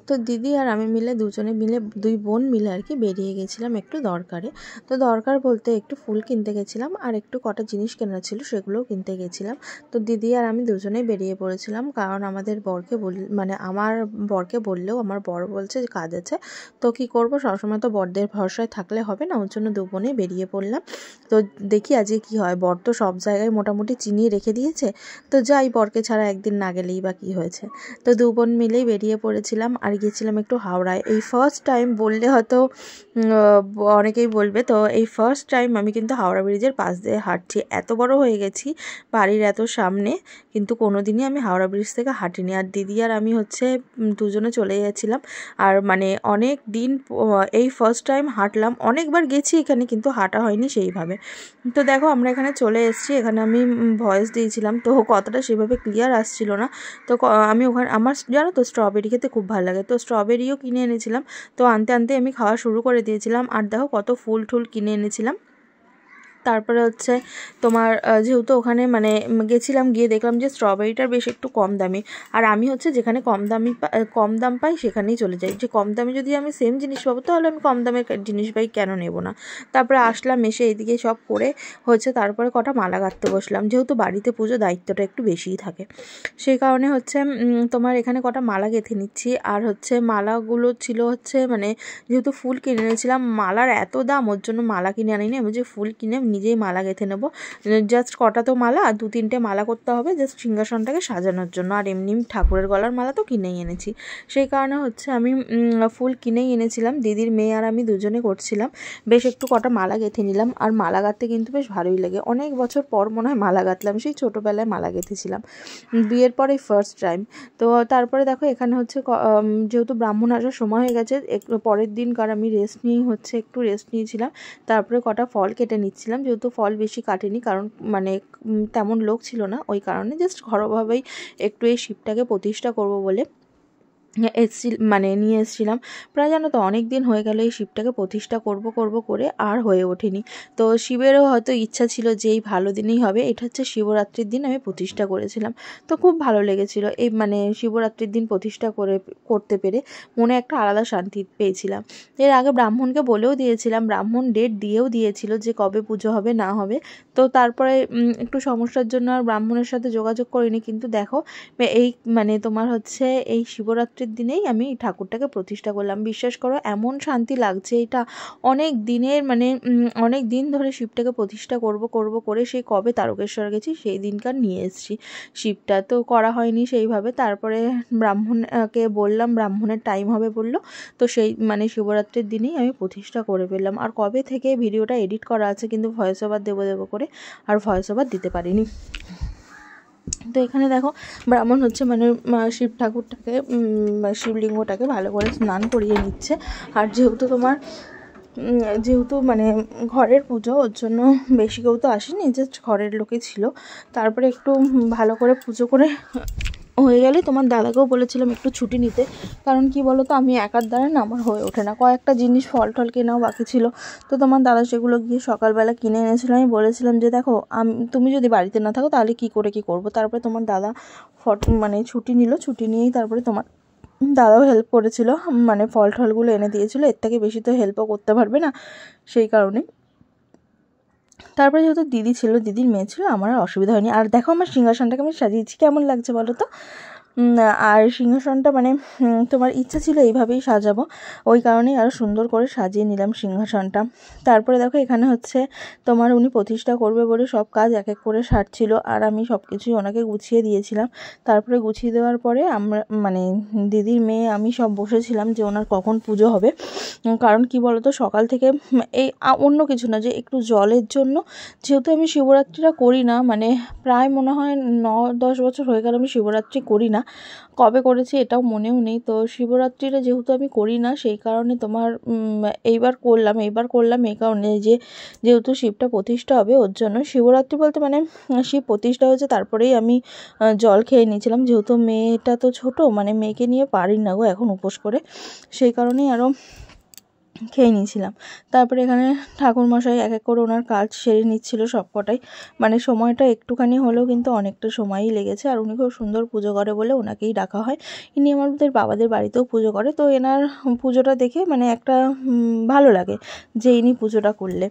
তো দিদি আর আমি মিলে দুজনে মিলে দুই বোন মিলে আর কি বেরিয়ে গেছিলাম একটু দরকারে। তো দরকার বলতে একটু ফুল কিনতে গেছিলাম আর একটু কটা জিনিস কেনা ছিল সেগুলোও কিনতে গেছিলাম। তো দিদি আর আমি দুজনেই বেরিয়ে পড়েছিলাম, কারণ আমাদের বরকে মানে আমার বরকে বললেও আমার বর বলছে যে কাজ আছে। তো কি করব, সবসময় তো বরদের ভরসায় থাকলে হবে না, ওর জন্য দু বোনেই বেরিয়ে পড়লাম। তো দেখি আজকে কি হয়, বর তো সব জায়গায় মোটামুটি চিনিয়ে রেখে দিয়েছে। তো যাই, বরকে ছাড়া একদিন না গেলেই বা কী হয়েছে। তো দু বোন মিলেই বেরিয়ে পড়েছিলাম আর গিয়েছিলাম একটু হাওড়ায়। এই ফার্স্ট টাইম বললে হয়তো অনেকেই বলবে, তো এই ফার্স্ট টাইম আমি কিন্তু হাওড়া ব্রিজের পাশ দিয়ে হাঁটছি। এত বড় হয়ে গেছি, বাড়ির এত সামনে, কিন্তু কোনো দিনই আমি হাওড়া ব্রিজ থেকে হাঁটিনি। আর দিদি আর আমি হচ্ছে দুজনে চলে গেছিলাম। আর মানে অনেক দিন এই ফার্স্ট টাইম হাঁটলাম। অনেকবার গেছি এখানে, কিন্তু হাঁটা হয়নি সেইভাবে। তো দেখো আমরা এখানে চলে এসেছি। এখানে আমি ভয়েস দিয়েছিলাম, তো কথাটা সেভাবে ক্লিয়ার আসছিল না। তো আমি ওখানে আমার জানো তো স্ট্রবেরি খেতে খুব ভালো লাগে, তো স্ট্রবেরিও কিনে এনেছিলাম। তো আনতে আনতে আমি খাওয়া শুরু করে দিয়েছিলাম। আর দেখো কত ফুল টুল কিনে এনেছিলাম। তারপরে হচ্ছে তোমার যেহেতু ওখানে মানে গেছিলাম, গিয়ে দেখলাম যে স্ট্রবেরিটার বেশ একটু কম দামি। আর আমি হচ্ছে যেখানে কম দাম পাই সেখানেই চলে যাই, যে কম দামে যদি আমি সেম জিনিস পাবো তাহলে আমি কম দামের জিনিস পাই, কেন নেব না। তারপরে আসলাম, এসে এইদিকে সব করে হচ্ছে তারপরে কটা মালা গাঁথতে বসলাম। যেহেতু বাড়িতে পুজো, দায়িত্বটা একটু বেশিই থাকে, সেই কারণে হচ্ছে তোমার এখানে কটা মালা গেঁথে নিচ্ছি। আর হচ্ছে মালাগুলো ছিল হচ্ছে মানে যেহেতু ফুল কিনে এনেছিলাম, মালার এত দাম, ওর জন্য মালা কিনে আনিনি। আমি যে ফুল কিনে নিজেই মালা গেঁথে নেবো। জাস্ট কটা তো মালা, আর 2-3টে মালা করতে হবে জাস্ট সিংহাসনটাকে সাজানোর জন্য। আর এমনি ঠাকুরের গলার মালা তো কিনেই এনেছি, সেই কারণে হচ্ছে আমি ফুল কিনেই এনেছিলাম। দিদির মেয়ে আর আমি দুজনে করছিলাম। বেশ একটু কটা মালা গেঁথে নিলাম। আর মালা গাঁথতে কিন্তু বেশ ভালোই লাগে, অনেক বছর পর মনে হয় মালা গাঁথলাম। সেই ছোটোবেলায় মালা গেঁথেছিলাম, বিয়ের পরে ফার্স্ট টাইম। তো তারপরে দেখো এখানে হচ্ছে যেহেতু ব্রাহ্মণ আসার সময় হয়ে গেছে, একটু পরের দিনকার আমি একটু রেস্ট নিয়েছিলাম। তারপরে কটা ফল কেটে নিচ্ছিলাম, যেহেতু ফল বেশি কাটেনি, কারণ মানে তেমন লোক ছিল না, ওই কারণে জাস্ট ঘরোয়াভাবেই একটু এই শিবটাকে প্রতিষ্ঠা করব বলে নিয়ে এসেছিলাম। প্রায় জানো তো অনেক দিন হয়ে গেল এই শিবটাকে প্রতিষ্ঠা করব করে আর হয়ে ওঠেনি। তো শিবেরও হয়তো ইচ্ছা ছিল যে এই ভালো দিনেই হবে। এটা হচ্ছে শিবরাত্রির দিন আমি প্রতিষ্ঠা করেছিলাম। তো খুব ভালো লেগেছিল এই শিবরাত্রির দিন প্রতিষ্ঠা করতে পেরে মনে একটা আলাদা শান্তি পেয়েছিলাম। এর আগে ব্রাহ্মণকে বলেও দিয়েছিলাম, ব্রাহ্মণ ডেট দিয়েও দিয়েছিল যে কবে পুজো হবে না হবে। তো তারপরে একটু সমস্যার জন্য আর ব্রাহ্মণের সাথে যোগাযোগ করিনি। কিন্তু দেখো এই তোমার হচ্ছে এই শিবরাত্রির দিনেই আমি ঠাকুরটাকে প্রতিষ্ঠা করলাম। বিশ্বাস করো এমন শান্তি লাগছে, এটা অনেক দিনের অনেক দিন ধরে শিবটাকে প্রতিষ্ঠা করব করে সেই কবে তারকেশ্বর গেছি সেই দিনকার নিয়ে এসেছি শিবটা, তো করা হয়নি সেইভাবে। তারপরে ব্রাহ্মণকে বললাম, ব্রাহ্মণের টাইম হবে বললো, তো সেই শিবরাত্রির দিনেই আমি প্রতিষ্ঠা করে ফেললাম। আর কবে থেকে ভিডিওটা এডিট করা আছে, কিন্তু ভয়েস ওভার দেবো করে আর ভয়েস ওভার দিতে পারিনি। তো এখানে দেখো ব্রাহ্মণ হচ্ছে শিব ঠাকুরটাকে শিবলিঙ্গটাকে ভালো করে স্নান করিয়ে নিচ্ছে। আর যেহেতু ঘরের পুজো, ওর জন্য বেশি কেউ তো আসেনি, জাস্ট ঘরের লোকে ছিল। তারপরে একটু ভালো করে পুজো করে হয়ে গেলে তোমার দাদাকেও বলেছিলাম একটু ছুটি নিতে, কারণ কি বলো তো আমি একার দ্বারা না আমার হয়ে ওঠে না। কয়েকটা জিনিস ফল টল কেনাও বাকি ছিল, তো তোমার দাদা সেগুলো গিয়ে সকালবেলা কিনে এনেছিল। আমি বলেছিলাম যে দেখো তুমি যদি বাড়িতে না থাকো তাহলে কি করব। তারপরে তোমার দাদা ছুটি নিল, ছুটি নিয়েই তারপরে তোমার দাদাও হেল্প করেছিল, ফল টলগুলো এনে দিয়েছিল। এর থেকে বেশি তো হেল্পও করতে পারবে না, সেই কারণে। তারপরে যেহেতু দিদি ছিল, দিদির মেয়ে ছিল, আমার আর অসুবিধা হয়নি। আর দেখো আমার সিংহাসনটাকে আমি সাজিয়েছি, কেমন লাগছে বলো তো। আর সিংহাসনটা তোমার ইচ্ছা ছিল এইভাবেই সাজাবো, ওই কারণেই আরও সুন্দর করে সাজিয়ে নিলাম সিংহাসনটা। তারপরে দেখো এখানে হচ্ছে তোমার উনি প্রতিষ্ঠা করবে বলে সব কাজ এক এক করে সারছিল, আর আমি সব কিছুই ওনাকে গুছিয়ে দিয়েছিলাম। তারপরে গুছিয়ে দেওয়ার পরে আমরা দিদির মেয়ে আমি সব বসেছিলাম যে ওনার কখন পুজো হবে। কারণ কি বলতো সকাল থেকে এই অন্য কিছু না, যে একটু জলের জন্য, যেহেতু আমি শিবরাত্রিটা করি না, প্রায় মনে হয় 9-10 বছর হয়ে গেল আমি শিবরাত্রি করি না। কবে করেছি এটাও মনেও নেই। তো শিবরাত্রিটা যেহেতু আমি করি না, সেই কারণে তোমার এইবার করলাম এই কারণে যেহেতু শিবটা প্রতিষ্ঠা হবে, ওর জন্য শিবরাত্রি বলতে শিব প্রতিষ্ঠা হয়েছে তারপরেই আমি জল খেয়ে নিয়েছিলাম। যেহেতু মেয়েটা তো ছোটো, মেয়েকে নিয়ে পারি না গো এখন উপোস করে, সেই কারণেই আরও খেয়ে নিয়েছিলাম। তারপরে এখানে ঠাকুরমশাই এক এক করে ওনার কাজ সেরে নিচ্ছিল সব কটাই, মানে সময়টা একটুখানি হলেও কিন্তু অনেকটা সময়ই লেগেছে। আর উনি খুব সুন্দর পুজো করে বলে ওনাকেই ডাকা হয়। ইনি আমাদের বাবাদের বাড়িতেও পুজো করে, তো এনার পুজোটা দেখে মানে একটা ভালো লাগে যে ইনি পুজোটা করলে।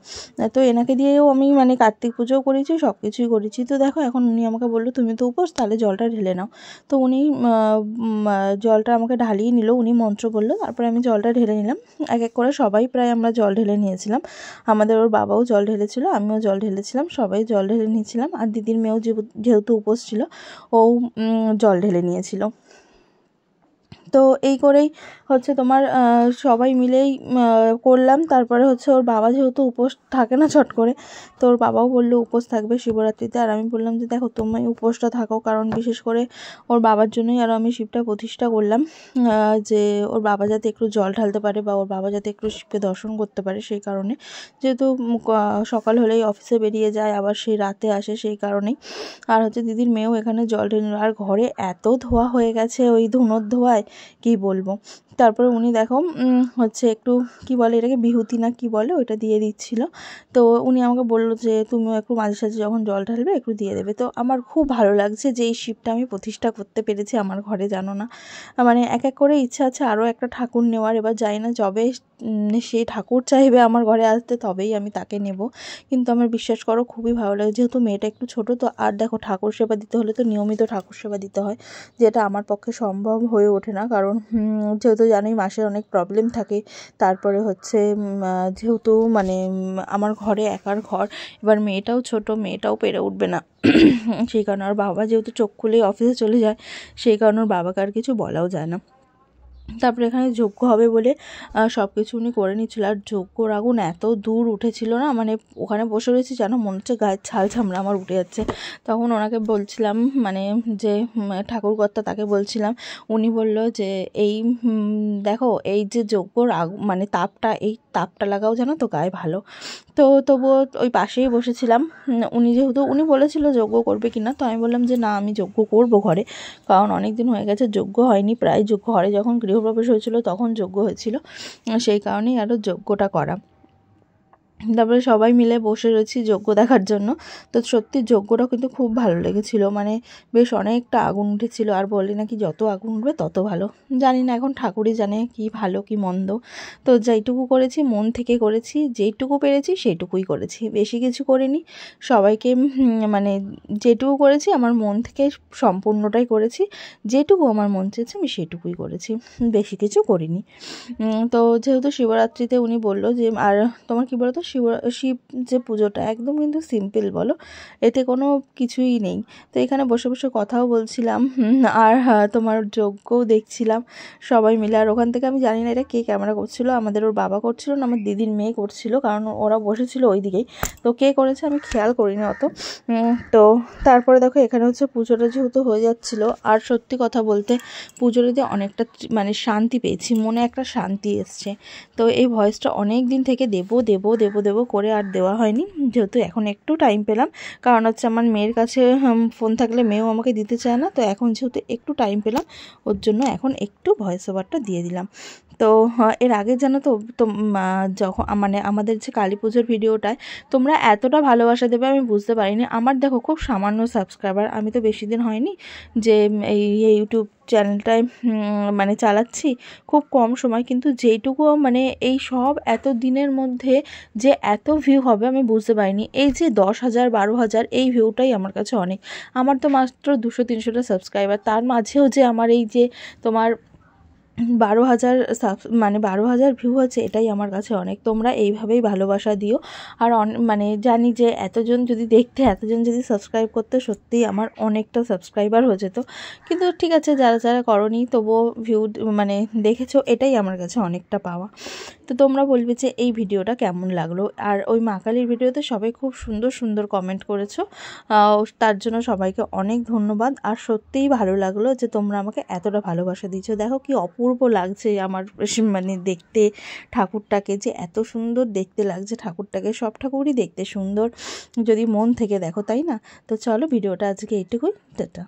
তো এনাকে দিয়েও আমি মানে কার্তিক পুজোও করেছি, সব কিছুই করেছি। তো দেখো এখন উনি আমাকে বললো তুমি তো উপোস, তাহলে জলটা ঢেলে নাও। তো উনি জলটা আমাকে ঢালিয়ে নিল, উনি মন্ত্র বললো, তারপরে আমি জলটা ঢেলে নিলাম। এক এক করে সবাই প্রায় আমরা জল ঢেলে নিয়েছিলাম। আমাদের ওর বাবাও জল ঢেলেছিল, আমিও জল ঢেলেছিলাম, সবাই জল ঢেলে নিয়েছিলাম। আর দিদির মেয়েও যেহেতু উপোস ছিল ও জল ঢেলে নিয়েছিল। তো এই করেই হচ্ছে তোমার সবাই মিলেই করলাম। তারপরে হচ্ছে ওর বাবা যেহেতু উপোস থাকে না চট করে, তো ওর বাবাও বললো উপোস থাকবে শিবরাত্রিতে। আর আমি বললাম যে দেখো তুমি উপোসটা থাকো, কারণ বিশেষ করে ওর বাবার জন্যই আরও আমি শিবটা প্রতিষ্ঠা করলাম, যে ওর বাবা যাতে একটু জল ঢালতে পারে বা ওর বাবা যাতে একটু শিবকে দর্শন করতে পারে, সেই কারণে। যেহেতু সকাল হলেই অফিসে বেরিয়ে যায়, আবার সেই রাতে আসে, সেই কারণেই। আর হচ্ছে দিদির মেয়েও এখানে জল ঢেলে নিল। আর ঘরে এত ধোয়া হয়ে গেছে ওই ধুনোর ধোয়ায় কী বলবো। তারপরে উনি দেখো হচ্ছে একটু কি বলে এটাকে, বিভূতি না কি বলে, ওইটা দিয়ে দিচ্ছিল। তো উনি আমাকে বললো যে তুমিও একটু মাঝে সাঝে যখন জল ঢালবে একটু দিয়ে দেবে। তো আমার খুব ভালো লাগছে যে এই শিবটা আমি প্রতিষ্ঠা করতে পেরেছি আমার ঘরে, জানো না। মানে এক এক করে ইচ্ছা আছে আরও একটা ঠাকুর নেওয়ার। এবার যাই না, যবে সেই ঠাকুর চাইবে আমার ঘরে আসতে তবেই আমি তাকে নেব। কিন্তু আমার বিশ্বাস করো খুবই ভালো লাগে, যেহেতু মেয়েটা একটু ছোটো তো। আর দেখো ঠাকুর সেবা দিতে হলে তো নিয়মিত ঠাকুর সেবা দিতে হয়, যেটা আমার পক্ষে সম্ভব হয়ে ওঠে না। কারণ যেহেতু জানোই মাসের অনেক প্রবলেম থাকে। তারপরে হচ্ছে যেহেতু মানে আমার ঘরে একার ঘর, এবার মেয়েটাও ছোট, মেয়েটাও পেরে উঠবে না, সেই কারণে। আর বাবা যেহেতু চোখ খুলেই অফিসে চলে যায়, সেই কারণে ওর বাবাকে আর কিছু বলাও যায় না। তারপরে এখানে যজ্ঞ হবে বলে সব কিছু উনি করে নিচ্ছিল। আর যজ্ঞর আগুন এত দূর উঠেছিল না, মানে ওখানে বসে রয়েছি যেন মনে হচ্ছে গায়ের ছাল চামড়া আমার উঠে যাচ্ছে। তখন ওনাকে বলছিলাম, মানে যে ঠাকুরকর্তা তাকে বলছিলাম, উনি বলল যে এই দেখো এই যে যজ্ঞর মানে তাপটা, এই তাপটা লাগাও জানো তো গায়ে ভালো। তো তবুও ওই পাশেই বসেছিলাম। উনি যেহেতু উনি বলেছিল যজ্ঞ করবে কিনা, তো আমি বললাম যে না আমি যজ্ঞ করব ঘরে, কারণ অনেক দিন হয়ে গেছে যজ্ঞ হয়নি। প্রায় যজ্ঞ ঘরে যখন গৃহপ্রবেশ হয়েছিল তখন যজ্ঞ হয়েছিল, সেই কারণেই আরও যজ্ঞটা করা। তারপরে সবাই মিলে বসে রয়েছি যজ্ঞ দেখার জন্য। তো সত্যি যজ্ঞটা কিন্তু খুব ভালো লেগেছিলো, মানে বেশ অনেকটা আগুন উঠেছিল। আর বলি নাকি যত আগুন উঠবে তত ভালো, জানি না এখন ঠাকুরই জানে কি ভালো কি মন্দ। তো যেইটুকু করেছি মন থেকে করেছি, যেইটুকু পেরেছি সেইটুকুই করেছি, বেশি কিছু করিনি। সবাইকে মানে যেটুকু করেছি আমার মন থেকে সম্পূর্ণটাই করেছি, যেটুকু আমার মন চেয়েছে আমি সেটুকুই করেছি, বেশি কিছু করিনি। তো যেহেতু শিবরাত্রিতে উনি বললো যে আর তোমার কী বলো তো, শিব যে পুজোটা একদম কিন্তু সিম্পল বলো, এতে কোনো কিছুই নেই। তো এখানে বসে বসে কথাও বলছিলাম, আর তোমার যজ্ঞও দেখছিলাম সবাই মিলে। আর ওখান থেকে আমি জানি না এটা কে ক্যামেরা করছিল, আমাদের ওর বাবা করছিল না আমার দিদির মেয়ে করছিল, কারণ ওরা বসেছিল ওই দিকেই। তো কে করেছে আমি খেয়াল করিনি অত। তো তারপরে দেখো এখানে হচ্ছে পুজোটা যেহেতু হয়ে যাচ্ছিলো, আর সত্যি কথা বলতে পুজোটাতে অনেকটা মানে শান্তি পেয়েছি, মনে একটা শান্তি এসছে। তো এই ভয়েসটা অনেক দিন থেকে দেবো করে আর দেওয়া হয়নি, যেহেতু এখন একটু টাইম পেলাম। কারণ হচ্ছে আমার মেয়ের কাছে ফোন থাকলে মেয়েও আমাকে দিতে চায় না, তো এখন যেহেতু একটু টাইম পেলাম ওর জন্য এখন একটু ভয়েস ওভারটা দিয়ে দিলাম। তো এর আগে জানো তো যখন মানে আমাদের যে কালী পুজোর ভিডিওটায় তোমরা এতটা ভালোবাসা দেবে আমি বুঝতে পারিনি। আমার দেখো খুব সামান্য সাবস্ক্রাইবার, আমি তো বেশি দিন হয়নি যে এই ইউটিউব চ্যানেলটায় মানে চালাচ্ছি, খুব কম সময়, কিন্তু যেইটুকু মানে এই সব এত দিনের মধ্যে যে এত ভিউ হবে আমি বুঝতে পারিনি। এই যে 10,000 12,000 এই ভিউটাই আমার কাছে অনেক। আমার তো মাত্র 200-300টা সাবস্ক্রাইবার, তার মাঝেও যে আমার এই যে তোমার 12,000 মানে 12,000 ভিউ আছে, এটাই আমার কাছে অনেক। তোমরা এইভাবেই ভালোবাসা দিও। আর মানে জানি যে এতজন যদি দেখতে, এতজন যদি সাবস্ক্রাইব করতে, সত্যিই আমার অনেকটা সাবস্ক্রাইবার হয়ে যেত। কিন্তু ঠিক আছে, যারা যারা করনি তবুও ভিউ মানে দেখেছো, এটাই আমার কাছে অনেকটা পাওয়া। তো তোমরা বলবে যে এই ভিডিওটা কেমন লাগলো। আর ওই মা কালীর ভিডিওতে সবাই খুব সুন্দর সুন্দর কমেন্ট করেছো, তার জন্য সবাইকে অনেক ধন্যবাদ। আর সত্যিই ভালো লাগলো যে তোমরা আমাকে এতটা ভালোবাসা দিয়েছো। দেখো কি অপূর্ব লাগছে আমার মানে দেখতে ঠাকুরটাকে, যে এত সুন্দর দেখতে লাগছে ঠাকুরটাকে। সব ঠাকুরই দেখতে সুন্দর যদি মন থেকে দেখো, তাই না? তো চলো ভিডিওটা আজকে এইটুকুই, টাটা।